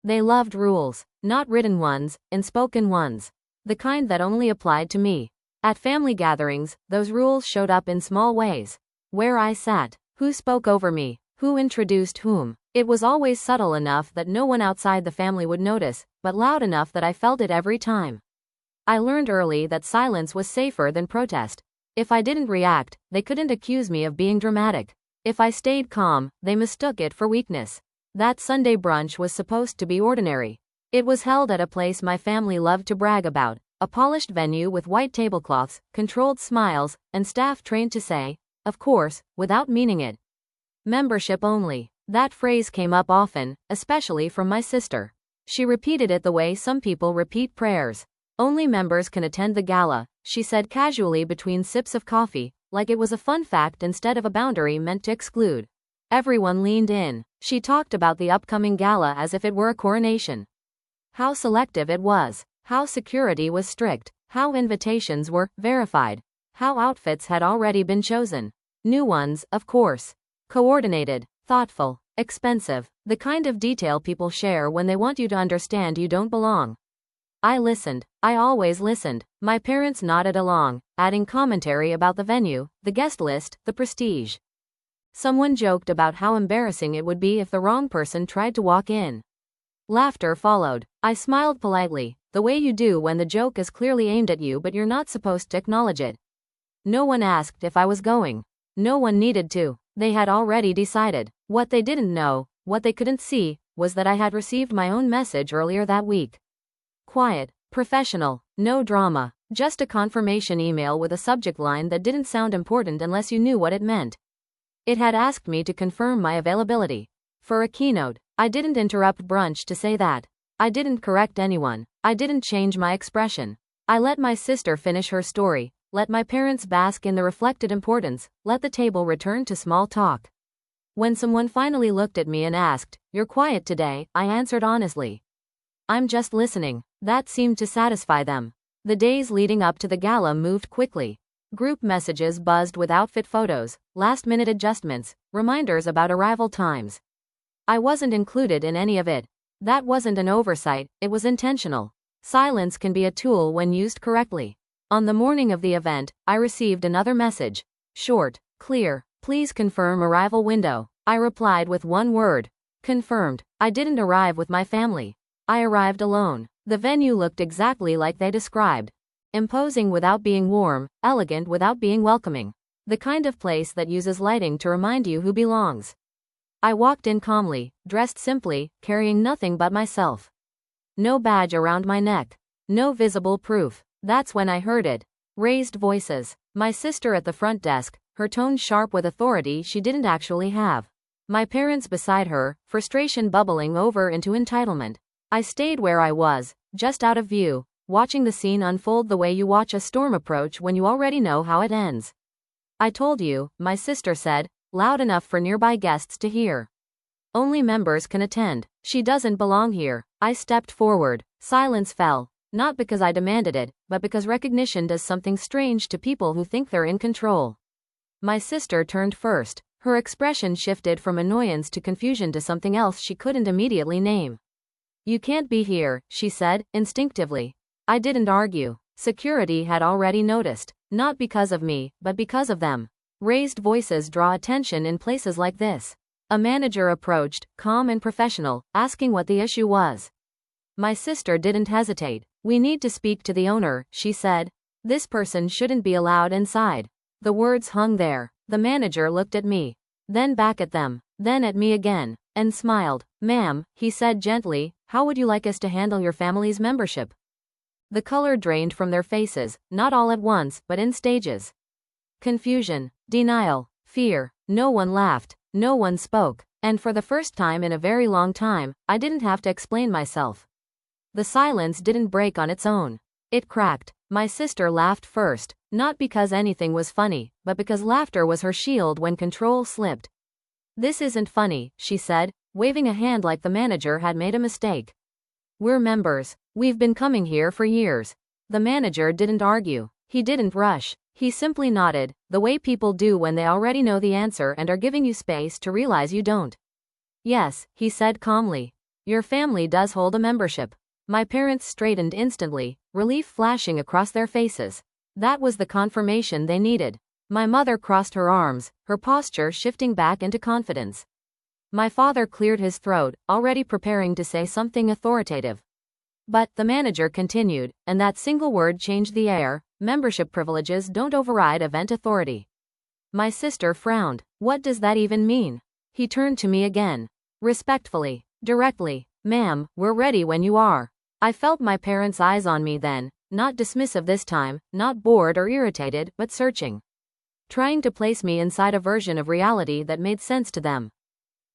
They loved rules, not written ones, unspoken ones. The kind that only applied to me. At family gatherings, those rules showed up in small ways. Where I sat, who spoke over me, who introduced whom. It was always subtle enough that no one outside the family would notice, but loud enough that I felt it every time. I learned early that silence was safer than protest. If I didn't react, they couldn't accuse me of being dramatic. If I stayed calm, they mistook it for weakness. That Sunday brunch was supposed to be ordinary. It was held at a place my family loved to brag about, a polished venue with white tablecloths, controlled smiles, and staff trained to say, of course, without meaning it. Membership only. That phrase came up often, especially from my sister. She repeated it the way some people repeat prayers. Only members can attend the gala, she said casually between sips of coffee, like it was a fun fact instead of a boundary meant to exclude. Everyone leaned in. She talked about the upcoming gala as if it were a coronation. How selective it was. How security was strict. How invitations were verified. How outfits had already been chosen. New ones, of course. Coordinated. Thoughtful. Expensive. The kind of detail people share when they want you to understand you don't belong. I listened. I always listened. My parents nodded along, adding commentary about the venue, the guest list, the prestige. Someone joked about how embarrassing it would be if the wrong person tried to walk in. Laughter followed. I smiled politely, the way you do when the joke is clearly aimed at you but you're not supposed to acknowledge it. No one asked if I was going. No one needed to. They had already decided. What they didn't know, what they couldn't see, was that I had received my own message earlier that week. Quiet, professional, no drama, just a confirmation email with a subject line that didn't sound important unless you knew what it meant. It had asked me to confirm my availability for a keynote. I didn't interrupt brunch to say that. I didn't correct anyone. I didn't change my expression. I let my sister finish her story, let my parents bask in the reflected importance, let the table return to small talk. When someone finally looked at me and asked, "You're quiet today," I answered honestly, "I'm just listening." That seemed to satisfy them. The days leading up to the gala moved quickly. Group messages buzzed with outfit photos, last-minute adjustments, reminders about arrival times. I wasn't included in any of it. That wasn't an oversight, it was intentional. Silence can be a tool when used correctly. On the morning of the event, I received another message. Short, clear, "Please confirm arrival window." I replied with one word. Confirmed. I didn't arrive with my family. I arrived alone. The venue looked exactly like they described. Imposing without being warm, elegant without being welcoming. The kind of place that uses lighting to remind you who belongs. I walked in calmly, dressed simply, carrying nothing but myself. No badge around my neck. No visible proof. That's when I heard it. Raised voices. My sister at the front desk, her tone sharp with authority she didn't actually have. My parents beside her, frustration bubbling over into entitlement. I stayed where I was, just out of view, watching the scene unfold the way you watch a storm approach when you already know how it ends. "I told you," my sister said, loud enough for nearby guests to hear. "Only members can attend. She doesn't belong here." I stepped forward. Silence fell, not because I demanded it, but because recognition does something strange to people who think they're in control. My sister turned first. Her expression shifted from annoyance to confusion to something else she couldn't immediately name. "You can't be here," she said, instinctively. I didn't argue. Security had already noticed. Not because of me, but because of them. Raised voices draw attention in places like this. A manager approached, calm and professional, asking what the issue was. My sister didn't hesitate. "We need to speak to the owner," she said. "This person shouldn't be allowed inside." The words hung there. The manager looked at me, then back at them, then at me again, and smiled. "Ma'am," he said gently, "how would you like us to handle your family's membership?" The color drained from their faces, not all at once, but in stages. Confusion, denial, fear. No one laughed, no one spoke, and for the first time in a very long time, I didn't have to explain myself. The silence didn't break on its own. It cracked. My sister laughed first, not because anything was funny, but because laughter was her shield when control slipped. "This isn't funny," she said, waving a hand like the manager had made a mistake. "We're members. We've been coming here for years." The manager didn't argue. He didn't rush. He simply nodded, the way people do when they already know the answer and are giving you space to realize you don't. "Yes," he said calmly. Your family does hold a membership. My parents straightened instantly, relief flashing across their faces. That was the confirmation they needed. My mother crossed her arms, her posture shifting back into confidence. My father cleared his throat, already preparing to say something authoritative. But the manager continued, and that single word changed the air. Membership privileges don't override event authority. My sister frowned. What does that even mean? He turned to me again. Respectfully, directly. Ma'am, we're ready when you are. I felt my parents' eyes on me then, not dismissive this time, not bored or irritated, but searching. Trying to place me inside a version of reality that made sense to them.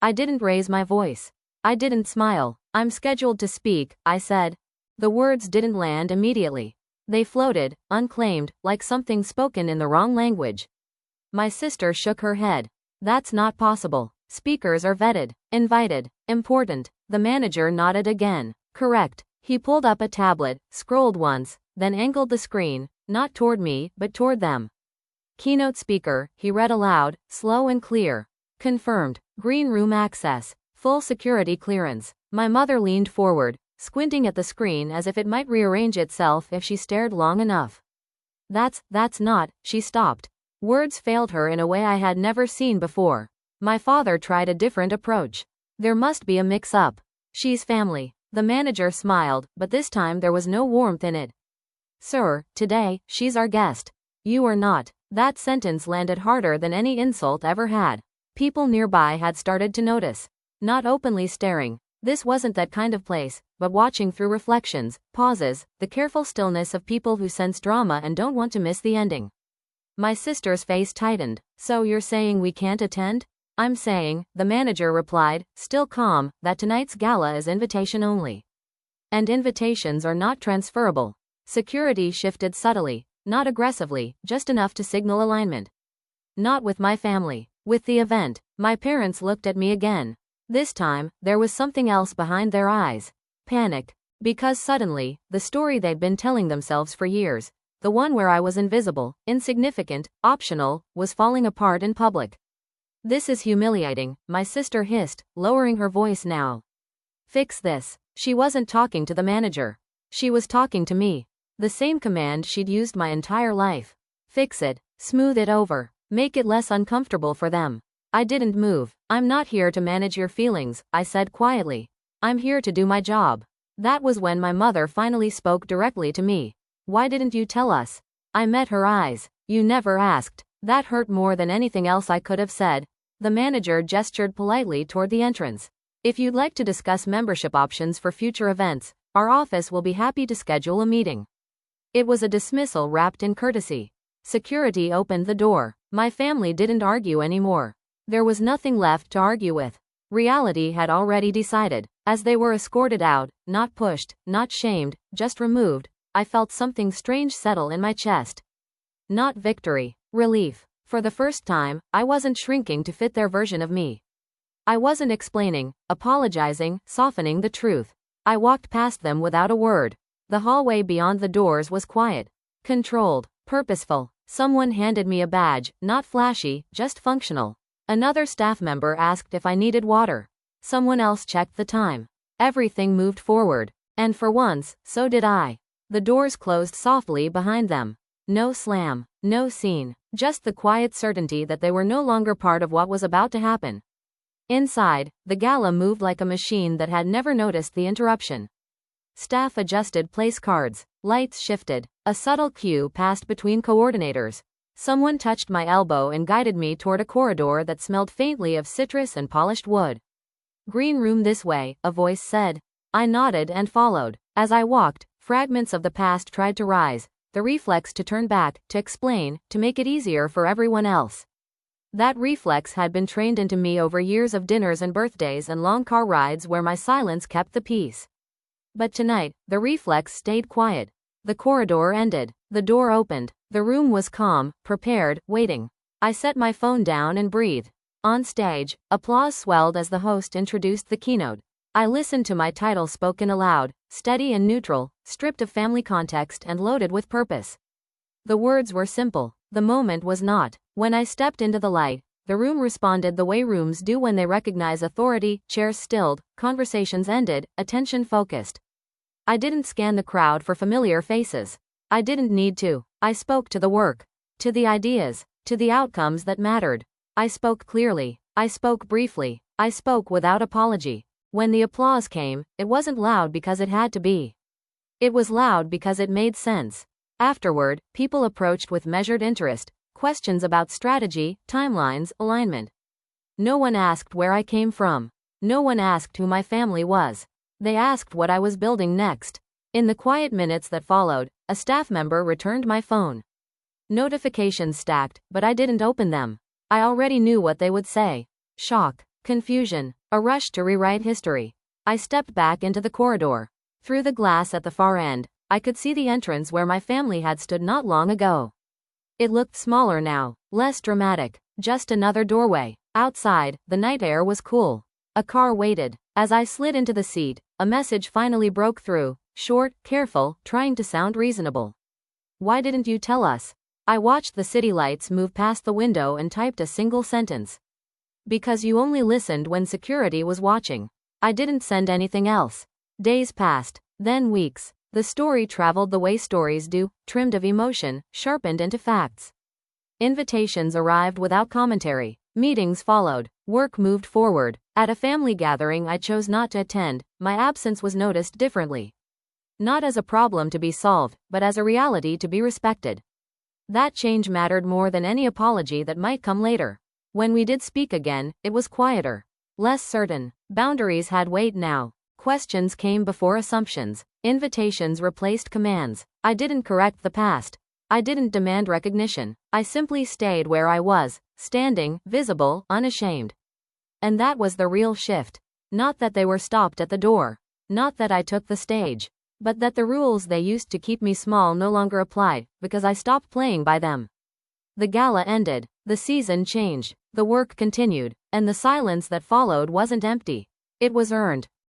I didn't raise my voice. I didn't smile. I'm scheduled to speak, I said. The words didn't land immediately. They floated, unclaimed, like something spoken in the wrong language. My sister shook her head. That's not possible. Speakers are vetted, invited, important. The manager nodded again. Correct. He pulled up a tablet, scrolled once, then angled the screen, not toward me, but toward them. Keynote speaker, he read aloud, slow and clear. Confirmed. Green room access. Full security clearance. My mother leaned forward, squinting at the screen as if it might rearrange itself if she stared long enough. That's not, she stopped. Words failed her in a way I had never seen before. My father tried a different approach. There must be a mix-up. She's family. The manager smiled, but this time there was no warmth in it. Sir, today, she's our guest. You are not. That sentence landed harder than any insult ever had. People nearby had started to notice. Not openly staring. This wasn't that kind of place, but watching through reflections, pauses, the careful stillness of people who sense drama and don't want to miss the ending. My sister's face tightened. So you're saying we can't attend? I'm saying, the manager replied, still calm, that tonight's gala is invitation only. And invitations are not transferable. Security shifted subtly, not aggressively, just enough to signal alignment. Not with my family. With the event. My parents looked at me again. This time, there was something else behind their eyes. Panic. Because suddenly, the story they'd been telling themselves for years, the one where I was invisible, insignificant, optional, was falling apart in public. This is humiliating, my sister hissed, lowering her voice now. Fix this. She wasn't talking to the manager. She was talking to me. The same command she'd used my entire life. Fix it. Smooth it over. Make it less uncomfortable for them. I didn't move. I'm not here to manage your feelings, I said quietly. I'm here to do my job. That was when my mother finally spoke directly to me. Why didn't you tell us? I met her eyes. You never asked. That hurt more than anything else I could have said. The manager gestured politely toward the entrance. If you'd like to discuss membership options for future events, our office will be happy to schedule a meeting. It was a dismissal wrapped in courtesy. Security opened the door. My family didn't argue anymore. There was nothing left to argue with. Reality had already decided. As they were escorted out, not pushed, not shamed, just removed, I felt something strange settle in my chest. Not victory. Relief. For the first time, I wasn't shrinking to fit their version of me. I wasn't explaining, apologizing, softening the truth. I walked past them without a word. The hallway beyond the doors was quiet. Controlled. Purposeful. Someone handed me a badge, not flashy, just functional. Another staff member asked if I needed water. Someone else checked the time. Everything moved forward. And for once, so did I. The doors closed softly behind them. No slam. No scene. Just the quiet certainty that they were no longer part of what was about to happen. Inside, the gala moved like a machine that had never noticed the interruption. Staff adjusted place cards. Lights shifted. A subtle cue passed between coordinators. Someone touched my elbow and guided me toward a corridor that smelled faintly of citrus and polished wood. Green room this way, a voice said. I nodded and followed. As I walked, fragments of the past tried to rise, the reflex to turn back, to explain, to make it easier for everyone else. That reflex had been trained into me over years of dinners and birthdays and long car rides where my silence kept the peace. But tonight, the reflex stayed quiet. The corridor ended. The door opened. The room was calm, prepared, waiting. I set my phone down and breathed. On stage, applause swelled as the host introduced the keynote. I listened to my title spoken aloud, steady and neutral, stripped of family context and loaded with purpose. The words were simple. The moment was not. When I stepped into the light, The room responded the way rooms do when they recognize authority, chairs stilled, conversations ended, attention focused. I didn't scan the crowd for familiar faces. I didn't need to. I spoke to the work, to the ideas, to the outcomes that mattered. I spoke clearly. I spoke briefly. I spoke without apology. When the applause came, it wasn't loud because it had to be. It was loud because it made sense. Afterward, people approached with measured interest, questions about strategy, timelines, alignment. No one asked where I came from. No one asked who my family was. They asked what I was building next. In the quiet minutes that followed, a staff member returned my phone. Notifications stacked, but I didn't open them. I already knew what they would say. Shock, confusion, a rush to rewrite history. I stepped back into the corridor. Through the glass at the far end, I could see the entrance where my family had stood not long ago. It looked smaller now, less dramatic, just another doorway. Outside, the night air was cool. A car waited. As I slid into the seat, a message finally broke through, short, careful, trying to sound reasonable. Why didn't you tell us? I watched the city lights move past the window and typed a single sentence. Because you only listened when security was watching. I didn't send anything else. Days passed, then weeks. The story traveled the way stories do, trimmed of emotion, sharpened into facts. Invitations arrived without commentary. Meetings followed. Work moved forward. At a family gathering I chose not to attend, my absence was noticed differently. Not as a problem to be solved, but as a reality to be respected. That change mattered more than any apology that might come later. When we did speak again, it was quieter. Less certain. Boundaries had weight now. Questions came before assumptions. Invitations replaced commands. I didn't correct the past. I didn't demand recognition. I simply stayed where I was, standing, visible, unashamed. And that was the real shift. Not that they were stopped at the door. Not that I took the stage. But that the rules they used to keep me small no longer applied, because I stopped playing by them. The gala ended. The season changed. The work continued. And the silence that followed wasn't empty. It was earned.